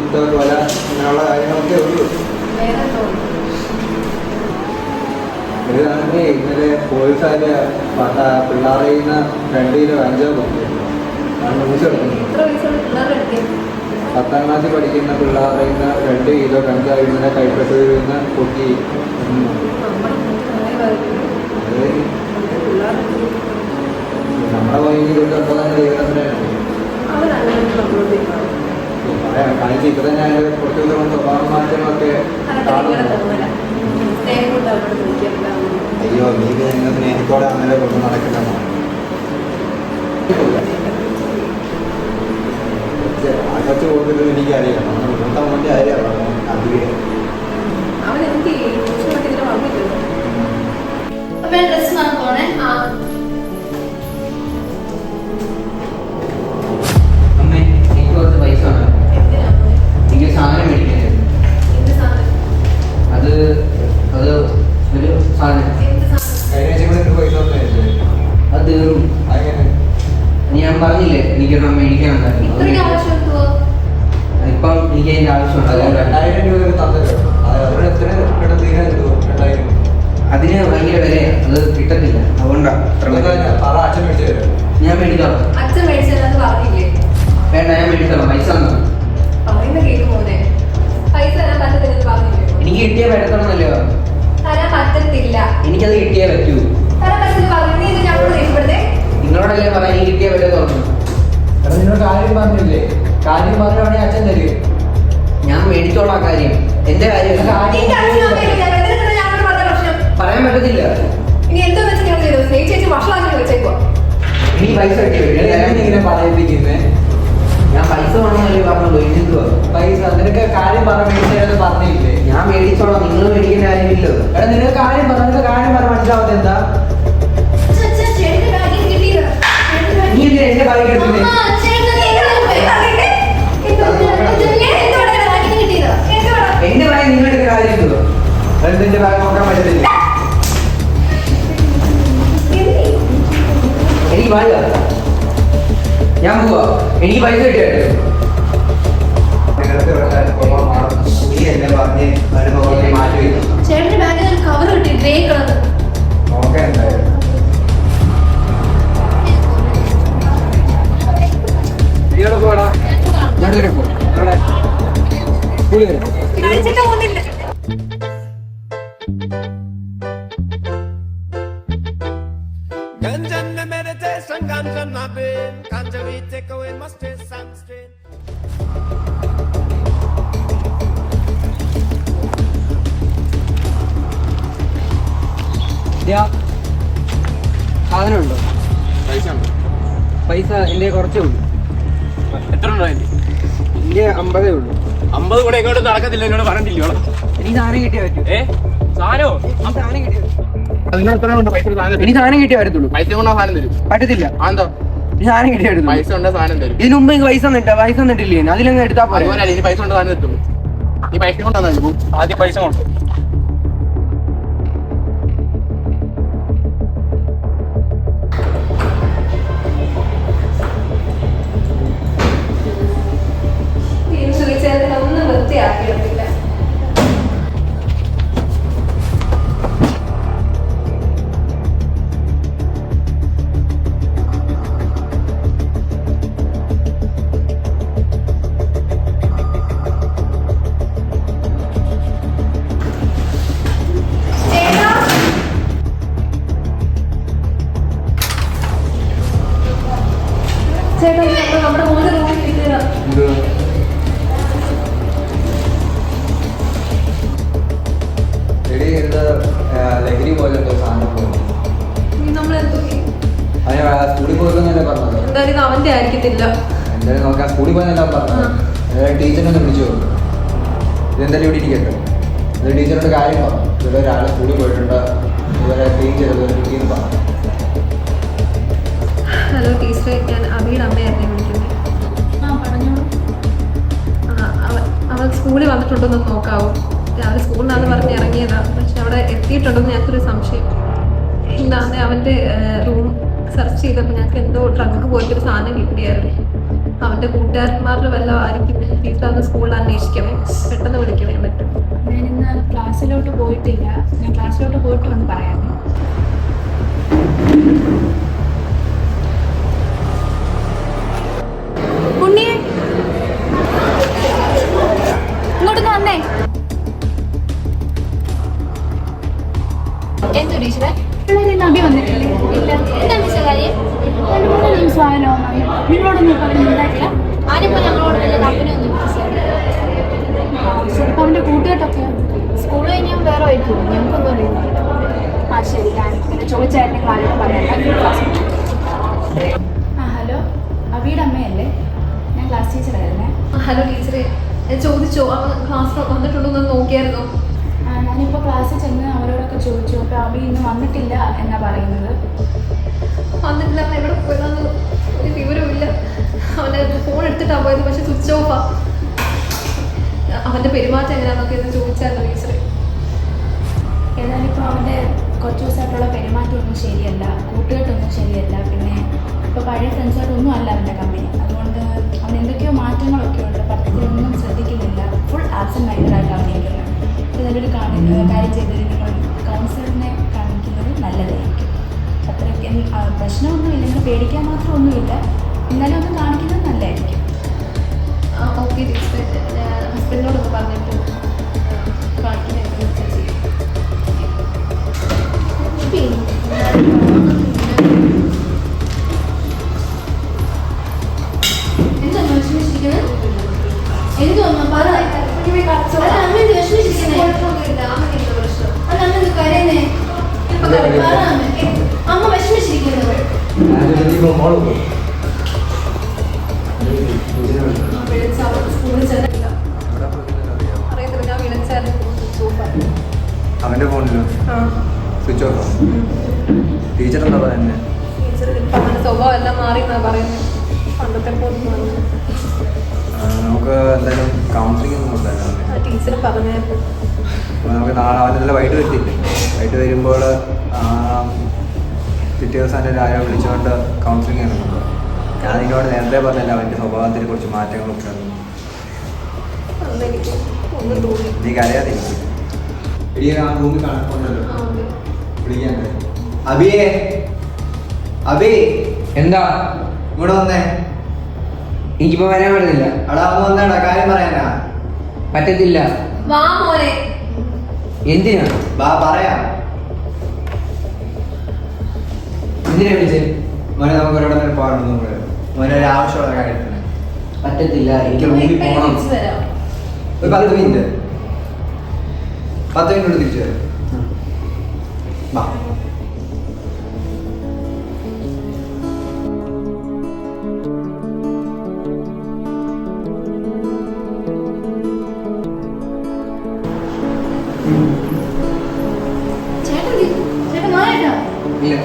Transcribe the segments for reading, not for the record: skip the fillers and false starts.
കുത്ത് കൊല അങ്ങനെയുള്ള കാര്യങ്ങളൊക്കെ ഉള്ളൂ. ഇതാണെങ്കിൽ ഇന്നലെ പോലീസുകാര് പിള്ളേരെ 2 കിലോ കഞ്ചാവ് കൊടുത്തു. 10ാം ക്ലാസ്സിൽ പഠിക്കുന്ന പിള്ളേരെ 2 കിലോ കഞ്ചാവ് ഇന്നലെ കൈപ്പറ്റൂരിൽ നിന്ന് പൊട്ടി. നമ്മുടെ പോയി കൊണ്ടുണ്ടോ തന്നെ ദൈവത്തിനാണ് പറയാം. കാണിച്ച് ഇപ്പൊ തന്നെ അതിന്റെ കുറച്ച് ദിവസം സ്വഭാവ മാറ്റങ്ങളൊക്കെ അയ്യോ നീ നിങ്ങൾ സ്നേഹത്തോടെ അങ്ങനെ കൊണ്ട് നടക്കുന്നതാണ്. അകത്ത് കൊടുത്തിട്ട് എനിക്കറിയാം നമ്മൾ കൂട്ടാൻ വേണ്ടി അറിയാം അധികം ഡ്രസ് വാങ്ങോണേ. അമ്മേ എനിക്ക് കുറച്ച് പൈസ വേണം. എനിക്ക് സാധനം മേടിക്കാനായിരുന്നു. അത് അത് ഒരു സാധനം പൈസ അത് തീർന്നു. ഞാൻ പറഞ്ഞില്ലേ എനിക്കൊരെണ്ണം മേടിക്കാനുണ്ടായിരുന്നു. ഇപ്പം എനിക്ക് അതിൻ്റെ ആവശ്യമുണ്ട്. 2000 രൂപ തന്നല്ലോ. അതിന് എത്ര തീരാൻ കിട്ടുമോ? 2000. അതിന് ഭയങ്കര വിലയാണ്, അത് കിട്ടത്തില്ല. അതുകൊണ്ടാണ് അച്ഛൻ മേടിച്ചു തരാം. ഞാൻ മേടിച്ചോളാം. അച്ഛൻ മേടിച്ചത് പറഞ്ഞില്ലേ? വേണ്ട, ഞാൻ മേടിച്ചോളാം. പൈസ തന്നു. പൈസ തരാൻ പറ്റത്തില്ലെന്ന് പറഞ്ഞില്ലേ? എനിക്ക് കിട്ടിയേ പറ്റണമെന്നല്ലേ പറഞ്ഞു. തരാൻ പറ്റത്തില്ല. എനിക്കത് കിട്ടിയേ പറ്റൂ. തരാൻ പറ്റില്ല പറഞ്ഞു. ഇത് ഞങ്ങളോട് ദേഷ്യപ്പെടുത്തേ. നിങ്ങളോടല്ലേ പറയാൻ എനിക്ക് കിട്ടിയേ പറ്റേ തുറന്നു. നിന്നോട് കാര്യം പറഞ്ഞില്ലേ? കാര്യം പറഞ്ഞാണെങ്കിൽ അച്ഛൻ തരും. ഞാൻ മേടിച്ചോളാം. കാര്യം എന്റെ കാര്യം പറയാൻ പറ്റത്തില്ല. ഇനി എന്താ വെച്ചാൽ ഞാൻ ചെയ്തത്? ചേച്ചി വഷളാക്കി വെച്ചേക്കോ. എനിക്ക് പൈസ കിട്ടി. ഇങ്ങനെ പറയിപ്പിക്കുന്നേ. ഞാൻ പൈസ വേണമെന്നല്ലേ പറഞ്ഞോളൂ. എന്തുവാ പൈസ നിനക്ക് കാര്യം മേടിച്ചത് പറഞ്ഞില്ലേ? ഞാൻ മേടിച്ചോളാം. നിങ്ങൾ മേടിക്കേണ്ട കാര്യമില്ലല്ലോ. എടാ നിനക്ക് കാര്യം പറഞ്ഞ മനസ്സിലാവാത്ത എന്താ? നീ എന്തിനാ എന്റെ ബാഗ് എടുത്തില്ലേ? എന്റെ ബാഗ് നിങ്ങളുടെ കാര്യം എന്തുവാ? നിന്റെ ബാഗ് നോക്കാൻ പറ്റത്തില്ല. എനിക്ക് ബാഗ് ഞാൻ പോവാ. എനിക്ക് പൈസ കിട്ടിയായിട്ട് മാറ്റി വയ്ക്കും. ചേട്ടന്റെ ബാഗിൽ കവർ കിട്ടി, ഗ്രേ കളർ. നോക്കാൻ എന്തായാലും പോടാ. ഞാൻ സ്കൂളിൽ വരാം. കഴിച്ചിട്ട് പോകുന്നില്ല. Ganja meditation, ganja my brain. Ganja we take away my stress and strain. സാധനമുണ്ടോ? പൈസ ഉണ്ടോ? പൈസ എൻ്റെ കുറച്ചേ ഉള്ളൂ. എത്ര ഉണ്ടോ അതിന്റെ? എൻ്റെ 50 ഉള്ളൂ. 50 കൂടെ എങ്ങോട്ട് നടക്കത്തില്ല. എന്നോട് പറഞ്ഞില്ലോ. എനിക്ക് സാധനം കിട്ടിയാൽ പറ്റൂ. സാധനോ? സാധനം കിട്ടിയാൽ നിങ്ങൾ എത്ര ഉണ്ട് പൈസ? എനിക്ക് സാധനം കിട്ടിയാൽ പറ്റത്തുള്ളൂ. പൈസ കൊണ്ടാ സാധനം തരും. പറ്റത്തില്ല. ആന്തോ സാധനം കിട്ടിയാൽ പൈസ കൊണ്ട് സാധനം തരും. ഇതിനു മുമ്പ് എനിക്ക് പൈസ തന്നിട്ടില്ലേ? അതിലങ്ങ് എടുത്താൽ പോലെ. അതുപോലെ ഇനി പൈസ കൊണ്ട് സാധനം തരുള്ളൂ. ഈ പൈസ കൊണ്ടാ ആദ്യം പൈസ കൊണ്ട്. ഒന്നും വൃത്തിയാക്കിയിട്ടില്ല. ചേട്ടാ നമ്മുടെ മോന്റെ റൂമിൽ ഇരിക്കുക. ലഹരി പോലെ സാധനം പോലെ സ്കൂളിൽ പോയിരുന്നല്ലേ പറഞ്ഞത്? എന്തായാലും അവന്റെ ആയിരിക്കത്തില്ല. എന്തായാലും നോക്കാം. സ്കൂളിൽ പോയെല്ലാം പറഞ്ഞത്. ടീച്ചറിനൊന്ന് വിളിച്ചു നോക്കും. ഇതെന്തായാലും ഇവിടെ ഇരിക്കട്ടെ. ഇത് ടീച്ചറിനോട് കാര്യം പറഞ്ഞു. ഇവിടെ ഒരാൾ സ്കൂളിൽ പോയിട്ടുണ്ട്, ഇവരെ ക്ലീൻ ചെയ്തത് ടീച്ചർ പറഞ്ഞു. ഹലോ ടീച്ചറെ, ഞാൻ അബിയുടെ അമ്മയായിരുന്നു വിളിക്കുന്നത്. അവൾ സ്കൂളിൽ വന്നിട്ടുണ്ടോന്ന് നോക്കാവോ? രാവിലെ സ്കൂളിലാന്ന് പറഞ്ഞ് ഇറങ്ങിയതാണ്. പക്ഷെ അവിടെ എത്തിയിട്ടുണ്ടെന്ന് ഞങ്ങൾക്കൊരു സംശയം. ഇന്നാന്ന് അവൻ്റെ റൂം സെർച്ച് ചെയ്തപ്പോൾ ഞങ്ങൾക്ക് എന്തോ ട്രങ്ക് പോയിട്ടൊരു സാധനം കിട്ടിയായിരുന്നു. അവന്റെ കൂട്ടുകാരന്മാരുടെ വല്ലതും ആയിരിക്കും. ടീച്ചർ അത് സ്കൂളിൽ അന്വേഷിക്കണേ, പെട്ടെന്ന് വിളിക്കണേ പറ്റും. ഞാനിന്ന് ക്ലാസ്സിലോട്ട് പോയിട്ടില്ല. ഞാൻ ക്ലാസ്സിലോട്ട് പോയിട്ട് വന്ന് പറയാം. ഉണ്ണിയെ ഇങ്ങോട്ടൊന്ന് വന്നേ. എന്തു ടീച്ചറെ? പിള്ളേരെ നബി വന്നിട്ടില്ലേ? ഇല്ല. എന്താ ടീച്ചർ കാര്യം? 2-3 ദിവസമായാലോ നിങ്ങളോടൊന്നും പറയുന്നുണ്ടായിട്ടില്ല. ആരിപ്പോ ഞങ്ങളോട് വലിയ കമ്പനിയൊന്നും ചിലപ്പോൾ അവൻ്റെ കൂട്ടുകെട്ടൊക്കെ സ്കൂൾ കഴിഞ്ഞാൽ വേറെ ആയിരിക്കും, ഞങ്ങൾക്കൊന്നും അറിയില്ല. ആ ശരി, ഞാൻ പിന്നെ ചോദിച്ചായിരുന്നു കാര്യം പറയാം. ഹലോ, അബിയുടെ അമ്മയല്ലേ? ഞാൻ ക്ലാസ് ടീച്ചറായിരുന്നേ. ഹലോ ടീച്ചറെ, ചോദിച്ചോ അവൻ ക്ലാസ്സിൽ വന്നിട്ടുണ്ടോ എന്ന് നോക്കിയായിരുന്നോ? ഞാനിപ്പോൾ ക്ലാസ്സിൽ ചെന്ന് അവരോടൊക്കെ ചോദിച്ചു. അപ്പോൾ അബി ഇന്ന് വന്നിട്ടില്ല എന്നാ പറയുന്നത്. വന്നിട്ടില്ല. അവൻ എവിടെ പോയതാന്ന് ഒരു വിവരമില്ല. അവൻ്റെ ഫോൺ എടുത്തിട്ടാണ് പോയത്, പക്ഷെ സ്വിച്ച് ഓഫാ. അവൻ്റെ പെരുമാറ്റം എങ്ങനെയാണെന്നൊക്കെ എന്ന് ചോദിച്ചായിരുന്നു ടീച്ചറെ. ഏതായാലും ഇപ്പോൾ അവൻ്റെ കുറച്ച് ദിവസമായിട്ടുള്ള പെരുമാറ്റമൊന്നും ശരിയല്ല, കൂട്ടുകെട്ടൊന്നും ശരിയല്ല. പിന്നെ ഇപ്പോൾ പഴയ ഫ്രണ്ട്സായിട്ടൊന്നും അല്ല അവൻ്റെ കമ്പനി. അതുകൊണ്ട് അവൻ എന്തൊക്കെയോ മാറ്റങ്ങളൊക്കെ ഉണ്ട്. പഠിത്തത്തിലൊന്നും ശ്രദ്ധിക്കുന്നില്ല. ഫുൾ ആബ്സെൻറ്റ് മൈൻഡായിട്ട് അവനിരിക്കുന്നത്. നല്ലൊരു കാര്യം ചെയ്തൊരു നിങ്ങൾ കൗൺസിലറിനെ കാണിക്കുന്നത് നല്ലതായിരിക്കും. അത്രയ്ക്ക് പ്രശ്നമൊന്നുമില്ല, പേടിക്കാൻ മാത്രമൊന്നുമില്ല. എന്നാലും ഒന്ന് കാണിക്കുന്നത് നല്ലതായിരിക്കും. ഓക്കെ ടീച്ചറെ, ഞാൻ ഹസ്ബൻഡിനോടൊന്ന് പറഞ്ഞിട്ട് കാണിക്കുന്നതിനനുസരിച്ച് ചെയ്യും. എന്താ വിഷമിച്ചിരിക്കുന്നത്? എന്തുവാ പറ. അമ്മ വിഷമിച്ചിരിക്കുന്നേ? അമ്മ കരയുന്നേ? പറ അമ്മ വിഷമിച്ചിരിക്കുന്നത്. സ്കൂളിൽ ചെന്നില്ല. അറിയത്തില്ല, ഞാൻ വിളിച്ചായിരുന്നു. അവൻ്റെ ഫോണിലോ സ്വിച്ച് ഓഫ്? ടീച്ചർ എന്താ പറയുന്നത്? ടീച്ചർ അവൻ്റെ സ്വഭാവം എല്ലാം മാറി എന്നാണ് പറയുന്നത്. പണ്ടത്തെ പോലെ നമുക്ക് എന്തായാലും കൗൺസിലിംഗ് ഒന്നും ഉണ്ടായിരുന്നു. ടീച്ചർ പറഞ്ഞായിരുന്നു. നമുക്ക് നാളെ അവനെല്ലാം വൈകിട്ട് വരത്തില്ലേ? വൈകിട്ട് വരുമ്പോൾ പിറ്റേ ദിവസം എൻ്റെ ആരോ വിളിച്ചുകൊണ്ട് കൗൺസിലിംഗ് ചെയ്യുന്നുണ്ട്. ഞാൻ നിന്നോട് നേരത്തെ പറഞ്ഞല്ല അവൻ്റെ സ്വഭാവത്തിൽ കുറച്ച് മാറ്റങ്ങളൊക്കെ ഉണ്ട്. ഒന്നും തോന്നി. നീ കരയാതെ ആ റൂമിൽ കണക്കുണ്ടല്ലോ വിളിക്കാൻ. അബിയേ, അബി എന്താ ഇങ്ങോട്ട് വന്നേ. എനിക്കിപ്പോ വരാൻ പറ്റുന്നില്ല. അവിടെ അമ്മ വന്നേടാ, കാര്യം പറയാനാ. പറ്റത്തില്ല. വാ മോനെ. എന്തിനാ? വാ പറയാം. എന്തിനാ വിളിച്ചേ? മോനെ നമുക്ക് ഒരിടം പോകണം. മോനെ ഒരു ആവശ്യമുള്ള കാര്യത്തിന്. പറ്റത്തില്ല, എനിക്ക് റൂമിൽ പോകണം. ഒരു 10 മിനിറ്റ് 10 മിനിറ്റ് തിരിച്ചു വരാം. വാ. ചേട്ടൻ മാറിട്ടോ? ഇല്ല.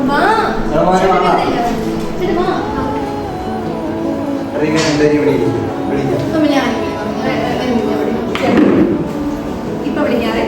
വാ. ചേട്ടൻ വാ. അമ്മ ഞാൻ ഇപ്പൊ വിളിക്കാറേ.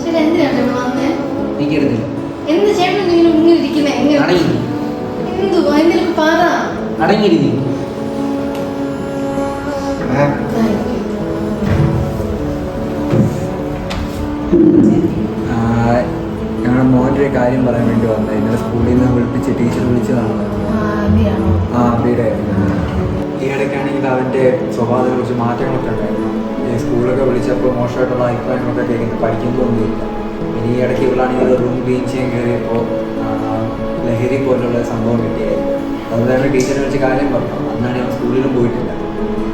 ചേട്ടൻ എന്തിനാണ് വന്നേ? എനിക്കെടുത്തില്ല. എന്ത് ചേട്ടൻ ഇങ്ങനെ മുങ്ങിരിക്കുന്നേ? അടങ്ങി. എന്തുവാ എന്തെങ്കിലും പറ. അടങ്ങിയിരിക്കും. ഞങ്ങളുടെ മോൻ്റെ ഒരു കാര്യം പറയാൻ വേണ്ടി വന്നത്. ഇന്നലെ സ്കൂളിൽ നിന്ന് വിളിപ്പിച്ച് ടീച്ചർ വിളിച്ചതാണ്. ആ അബിയുടെ ഈ ഇടയ്ക്കാണെങ്കിൽ അവൻ്റെ സ്വഭാവത്തെ കുറിച്ച് മാറ്റങ്ങളൊക്കെ ഉണ്ടായിരുന്നു. ഈ സ്കൂളൊക്കെ വിളിച്ചപ്പോൾ മോശമായിട്ടുള്ള അഭിപ്രായങ്ങളൊക്കെ കേൾക്കുന്നു. പഠിക്കുന്നതൊന്നുമില്ല. ഇനി ഈ ഇടയ്ക്ക് ഇവളാണെങ്കിൽ റൂം ക്ലീൻ ചെയ്യാൻ കയറിയപ്പോൾ ലഹരി പോലുള്ള സംഭവം കിട്ടിയായിരുന്നു. അതുപോലെ ടീച്ചറെ വിളിച്ച് കാര്യം പറഞ്ഞു. അന്നാണ് ഞാൻ സ്കൂളിലും പോയിട്ടില്ല.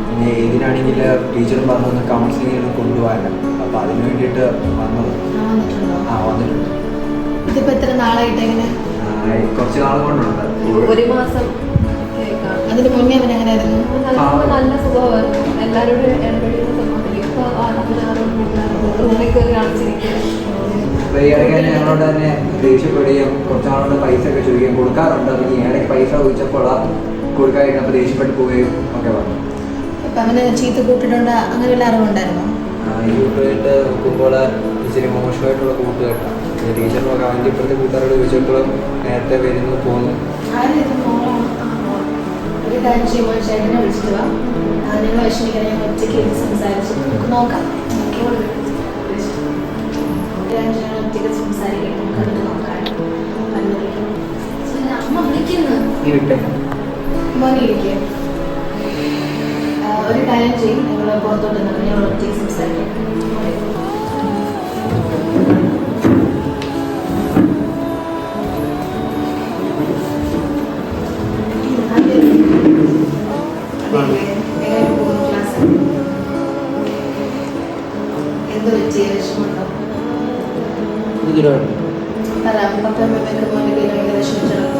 പിന്നെ ഇതിനാണെങ്കിൽ ടീച്ചറും പറഞ്ഞു കൗൺസിലിങ്ങിന് കൊണ്ടുപോകാനാണ്. അപ്പോൾ അതിന് വേണ്ടിയിട്ട് വന്നത്. വന്നിട്ടുണ്ട്. ഇതിപ്പോ എത്ര നാളായിട്ട് എങ്ങനെ? കുറച്ച് നാൾ കൊണ്ടുണ്ട്. 1 മാസം. അതിന് മുന്നേ അവൻ എങ്ങനെയായിരുന്നു? നല്ല സ്വഭാവമായിരുന്നു. എല്ലാവരോടും ഇടപെടുന്ന സ്വഭാവത്തിൽ ഇപ്പോൾ റൂമിൽ കയറി കാണിച്ചിരിക്കുക. അപ്പോൾ ഈ ഇടയ്ക്ക് തന്നെ ഞങ്ങളോട് തന്നെ ദേഷ്യപ്പെടുകയും കുറച്ച് നാളോട് പൈസ ഒക്കെ ചോദിക്കുകയും കൊടുക്കാറുണ്ട്. അപ്പോൾ ഈ ഇടയ്ക്ക് പൈസ ചോദിച്ചപ്പോൾ കൊടുക്കാതിരുന്നപ്പോൾ ദേഷ്യപ്പെട്ട് പോവുകയും ഒക്കെ പറഞ്ഞു. അപ്പം അവന് ചീത്ത കൂട്ടിട്ടുണ്ട് അങ്ങനെ വല്ല അറിവുണ്ടായിരുന്നോ? ഈ കൂട്ടുകെട്ട് നോക്കുമ്പോൾ ഇച്ചിരി മോശമായിട്ടുള്ള കൂട്ടുകെട്ടാണ്. ടീച്ചറിനൊക്കെ അവൻ്റെ ഇപ്പോഴത്തെ കൂട്ടുകാരോട് ചോദിച്ചപ്പോഴും നേരത്തെ വരുന്നു പോകുന്നു. ഒരു കാര്യം ചെയ്യുമ്പോൾ ചേട്ടനെ വിളിച്ചിട്ട് വാ. നിങ്ങൾ വിഷമിക്കണം, ഞാൻ ഒറ്റയ്ക്ക് ഇരുന്ന് സംസാരിച്ച് നമുക്ക് നോക്കാം. ഒറ്റയ്ക്ക് സംസാരിക്കാം, നമുക്ക് അതിന് നോക്കാം. അമ്മ വിളിക്കുന്നു, നീ വിട്ടേ. മോനെ ഇരിക്കുക. ഒരു കാര്യം ചെയ്യും, ഞങ്ങൾ പുറത്തോട്ട് നിന്ന് ഞങ്ങൾ ഒറ്റയ്ക്ക് സംസാരിക്കാം. എന്ത് പറ്റിയ വിഷമമുണ്ടോ? പറ, പപ്പ അമ്മയൊക്കെ മോൻ്റെ ഭയങ്കര വിഷമിച്ചിടക്കും.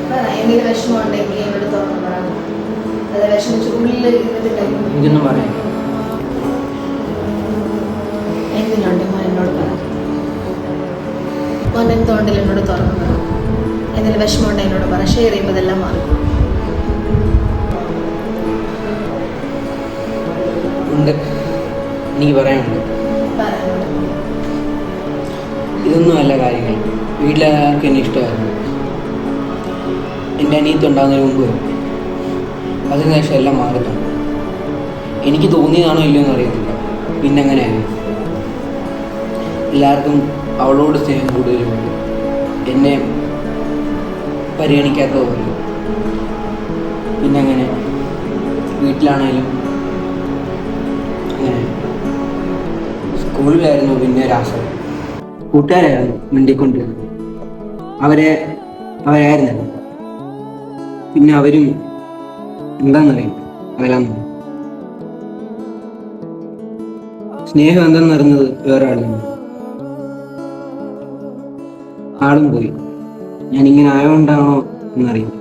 പറ, എന്തെങ്കിലും വിഷമം ഉണ്ടെങ്കിൽ എന്നോട് തുറന്നു പറ. അത് വിഷമിച്ച് ഉള്ളിൽ എനിക്കൊന്നും പറയാം. എന്തിനുണ്ട് മോൻ എന്നോട് പറ. മോൻ എന്തുകൊണ്ടില്ല എന്നോട് തുറന്നു പറ. എന്തെങ്കിലും വിഷമം ഉണ്ടെങ്കിൽ എന്നോട് പറ. ഷെയർ ചെയ്യുമ്പോൾ ഇതെല്ലാം മാറും. ഉണ്ട്, എനിക്ക് പറയാനുണ്ട്. പറ. ഇതൊന്നും അല്ല കാര്യങ്ങൾ. വീട്ടിലാർക്കും എന്നെ ഇഷ്ടമായിരുന്നു. എൻ്റെ അനിയത്തി ഉണ്ടാകുന്നതിന് മുമ്പ് അതിനുശേഷം എല്ലാം മാറുന്നു. എനിക്ക് തോന്നിയതാണോ ഇല്ലയോ എന്ന് അറിയത്തില്ല. പിന്നെ അങ്ങനെയായിരുന്നു. എല്ലാവർക്കും അവളോട് സ്നേഹം കൂടുതലുണ്ട്. എന്നെ പരിഗണിക്കാത്ത പോലെ. പിന്നെ അങ്ങനെ വീട്ടിലാണേലും അങ്ങനെ. സ്കൂളിലായിരുന്നു പിന്നെ രാഷ്ട്രം. കൂട്ടുകാരായിരുന്നു മിണ്ടിക്കൊണ്ടിരുന്നത്. അവരായിരുന്നല്ലോ. പിന്നെ അവരും എന്താണെന്നറിയില്ല, അവരാന്ന് സ്നേഹം എന്താണെന്ന് അറിഞ്ഞത് വേറെ ആളാണ്. ആളും പോയി. ഞാനിങ്ങനെ ആയതുകൊണ്ടാണോ എന്നറിയില്ല.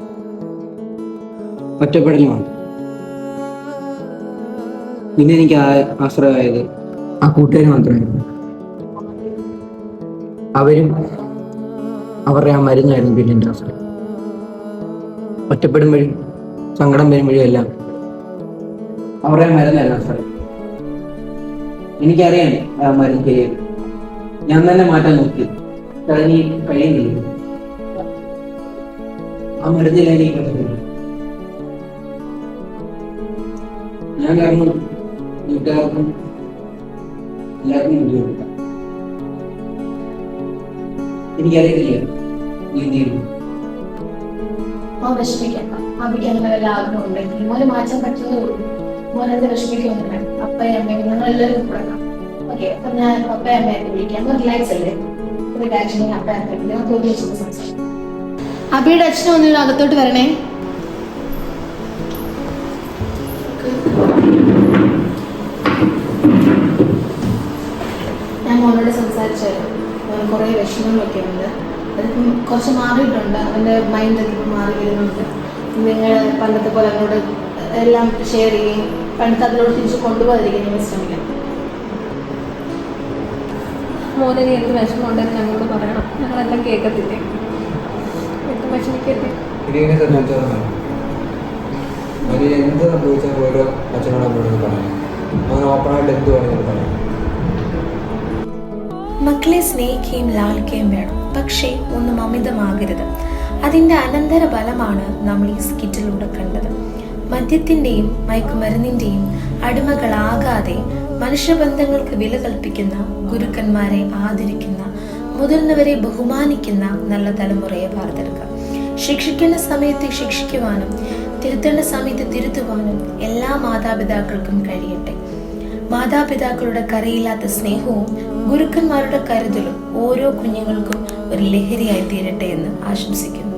ഒറ്റപ്പെടലുമാണ്. പിന്നെ എനിക്ക് ആശ്രയമായത് ആ കൂട്ടുകാർ മാത്രമായിരുന്നു. അവരും അവരുടെ ആ മരുന്നായിരുന്നു പിന്നെ എൻ്റെ ആശ്രയം. ഒറ്റപ്പെടുമ്പോഴും സങ്കടം വരുമ്പോഴും എല്ലാം അവരുടെ ആ മരുന്നായിരുന്നു ആശ്രയം. എനിക്കറിയാം ആ മരുന്ന് ചെയ്യാൻ. ഞാൻ തന്നെ മാറ്റാൻ നോക്കി, അതിന് കഴിയുന്നില്ല. ആ മരുന്നില്ല എനിക്ക് പറ്റുന്നില്ല. ഞാൻ കാരണം വീട്ടുകാർക്കും എല്ലാവർക്കും ബുദ്ധിമുട്ടാണ്. എനിക്കറിയത്തില്ല നീ എന്ത് ചെയ്യുന്നു. വിഷമിക്കണ്ട. അമ്മയ്ക്ക് അങ്ങനെ വല്ല ആഗ്രഹം ഉണ്ടെങ്കിൽ മോനെ മാറ്റാൻ പറ്റുന്നേ ഉള്ളൂ. മോനത് വിഷമിക്കൊന്നുമില്ല. അപ്പയും അമ്മയും ഞങ്ങളെല്ലാവരും കൂടെ. ഓക്കെ, അപ്പൊ ഞാൻ പപ്പയും അമ്മയൊക്കെ വിളിക്കാം. റിലാക്സ് അല്ലേ? ഒരു കാര്യം അപ്പ നമുക്ക് ഒരു ദിവസം സംസാരിക്കാം. അബിയുടെ അച്ഛനും ഒന്നും അകത്തോട്ട് വരണേ. ഞാൻ മോനോട് സംസാരിച്ചായിരുന്നു. മോന് കുറേ വിഷമങ്ങളൊക്കെ ഉണ്ട്. അതിപ്പം കുറച്ച് മാറിയിട്ടുണ്ട്. അവൻ്റെ മൈൻഡൊക്കെ ഇപ്പം മാറി വരുന്നുണ്ട്. നിങ്ങൾ പണ്ടത്തെ പോലെ അവനോട് എല്ലാം ഷെയർ ചെയ്യുകയും പണ്ടത്തെ അതിലോട് തിരിച്ച് കൊണ്ടുപോകാതിരിക്കാൻ നിങ്ങൾ ശ്രമിക്കണം. മോനെ നീ എന്ത് വിഷമം ഉണ്ടെന്ന് ഞങ്ങളോട് പറയണം. ഞങ്ങളെല്ലാം കേൾക്കത്തില്ലേ? എന്ത് വിഷമിക്കത്തില്ല. ഇടിയെ സംബന്ധിച്ചോളം അവന് എന്ത് സംഭവിച്ചാൽ ഓരോ അച്ഛനോട് അമ്മയോട് പറയാം. അവൻ ഓപ്പണായിട്ട് എന്ത് വേണമെങ്കിലും പറയാം. മക്കളെ സ്നേഹിക്കുകയും ലാളിക്കുകയും വേണം, പക്ഷേ ഒന്നും അമിതമാകരുത്. അതിൻ്റെ അനന്തര ഫലമാണ് നമ്മൾ ഈ സ്കിറ്റിലൂടെ കണ്ടത്. മദ്യത്തിൻ്റെയും മയക്കുമരുന്നിൻ്റെയും അടിമകളാകാതെ മനുഷ്യബന്ധങ്ങൾക്ക് വില കൽപ്പിക്കുന്ന, ഗുരുക്കന്മാരെ ആദരിക്കുന്ന, മുതിർന്നവരെ ബഹുമാനിക്കുന്ന നല്ല തലമുറയെ വാർത്തെടുക്കുക. ശിക്ഷിക്കേണ്ട സമയത്ത് ശിക്ഷിക്കുവാനും തിരുത്തേണ്ട സമയത്ത് തിരുത്തുവാനും എല്ലാ മാതാപിതാക്കൾക്കും കഴിയട്ടെ. മാതാപിതാക്കളുടെ കരയില്ലാത്ത സ്നേഹവും ഗുരുക്കന്മാരുടെ കരുതലും ഓരോ കുഞ്ഞുങ്ങൾക്കും ഒരു ലഹരിയായി തീരട്ടെ എന്ന് ആശംസിക്കുന്നു.